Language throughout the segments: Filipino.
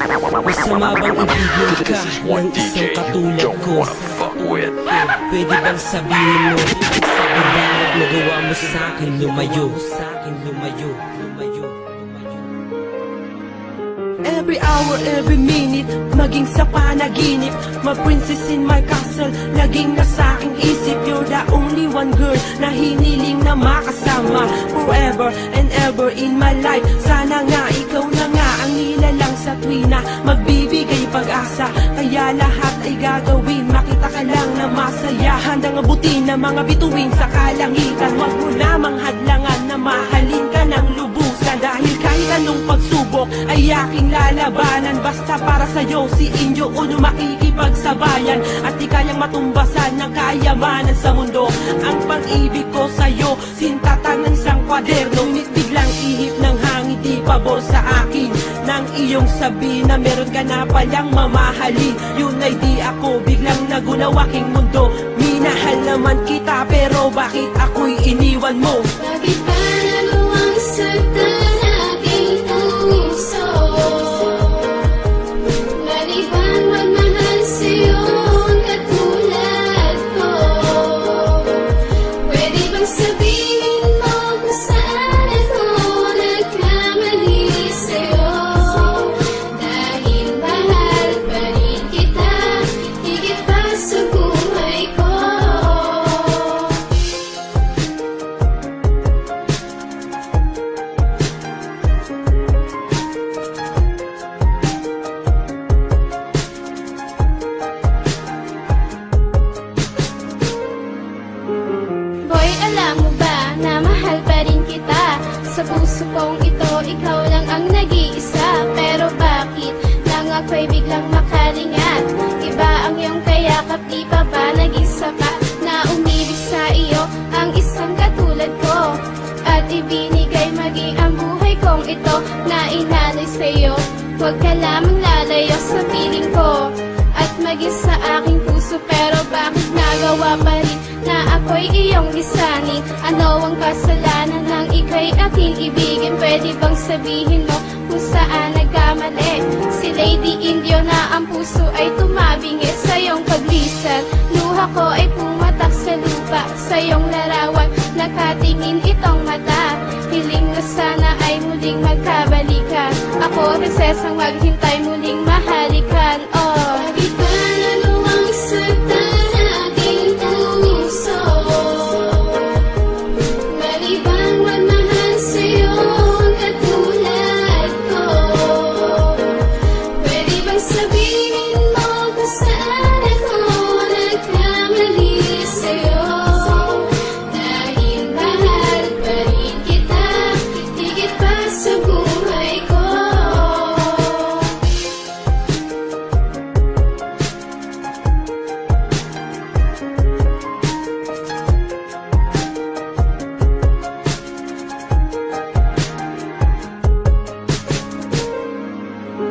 Masama bang ibigin ka ng isang katulad ko? Pwede bang sabihin mo sa ibalag nagawa mo sa'kin lumayo? Every hour, every minute, maging sa panaginip. My princess in my castle, laging nasa aking isip. You're the only one girl na hiniling na makasama forever and ever in my life. Sana nga ikaw na nga ang nilalang sa tuwina, magbibigay pag-asa. Kaya lahat ay gagawin, makita ka lang na masaya. Handang abutin na mga bituin sa kalangitan. Huwag mo namang hadlangan na mahalin ka ng lubusan. Dahil kahit anong pagsubok ay aking lalabanan. Basta para sa'yo si Inyo Uno makikipagsabayan. At di kayang matumbasan ng kayamanan sa mundo. Ang pag-ibig ko sa'yo, sintatan ng isang kwaderno. Ngunit biglang ihip ng hangin, di pabor sa akin nang iyong sabi na meron ka na palang mamahalin. Yun ay di ako, biglang nagunaw aking mundo. Minahal naman kita, pero bakit ako'y iniwan mo? Bakit ba nagawang saktan aking puso? Malibang magmahal sa'yo ang katulad ko. Pwede bang sabihin mo kung saan ako nagkamali sa'yo? Dahil mahal pa rin kita, higit pa sa buhay ko. Boy, alam mo ba na mahal pa rin kita? Sa puso kong ito, ikaw lang ang nag-iisa. Pero bakit lang ako'y biglang makalingat? Iba ang iyong kayakap, di pa ba naging sapat na umibig sa iyo ang isang katulad ko? At ibinigay maging ang buhay kong ito na inalay sa'yo. Huwag ka lamang lalayo sa piling ko at maging sa aking puso. Pero bakit nagawa pa rin na ako'y iyong lisanin? Ano ang kasalanan ng ika'y aking ibigin? Pwede bang sabihin mo kung saan nagkamali? Si Lady Indio na ang puso ay tumabingi sa iyong paglisan. Luha ko ay pumatak sa lupa, sa iyong larawan nakatingin itong mata. Hiling na sana ay muling magkabalikan. Ako, prinsesang maghintay muling mahalikan. Oh, bakit ba nagawang saktan aking puso? Malibang magmahal sa'yo ang katulad ko. Pwede bang sabihin mo kung saan ako nagkamali sa'yo? Dahil mahal pa rin kita, higit pa sa buhay ko.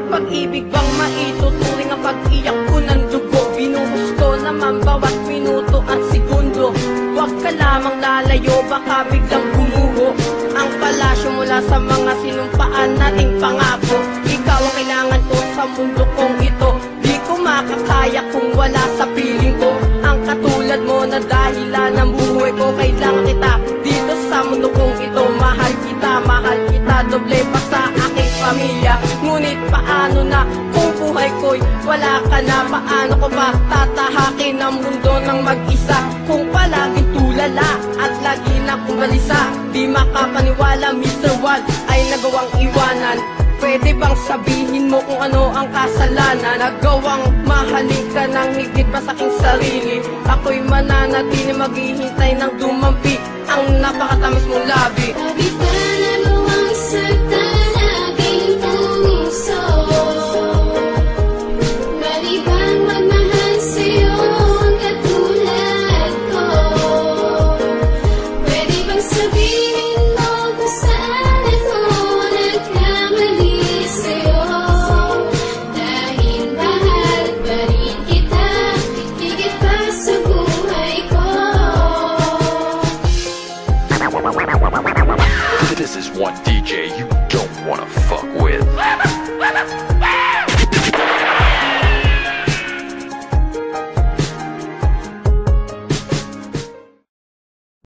Pag-ibig bang maituturing ang pag-iyak ko ng dugo? Binuhos ko naman bawat minuto at segundo. Huwag ka lamang lalayo, baka biglang gumuho ang palasyo mula sa mga sinumpaan nating pangako. Ikaw ang kailangan ko sa mundo kong ito. Di ko makakaya kung wala sa piling ko ang katulad mo na dahilan ng buhay ko. Kailangan kita dito sa mundo kong ito. Mahal kita, doble pa sa aking pamilya. Ngunit paano na kung buhay ko'y wala ka na? Paano ko ba tatahakin ang mundo ng mag-isa? Kung palaging tulala at lagi na kong balisa. Di makapaniwala, Mr. One ay nagawang iwanan. Pwede bang sabihin mo kung ano ang kasalanan? Nagawang mahalin ka ng higit pa sa aking sarili. Ako'y mananatili maghihintay ng dumampi ang napakatamis mong labi. Bakit ba nagawang saktan aking puso? Malibang magmahal sa'yo ang katulad ko. Pwede bang sabihin mo kung saan ako nagkamali sa'yo? Dahil mahal pa rin kita, higit pa sa buhay ko. This is one DJ you don't wanna fuck with.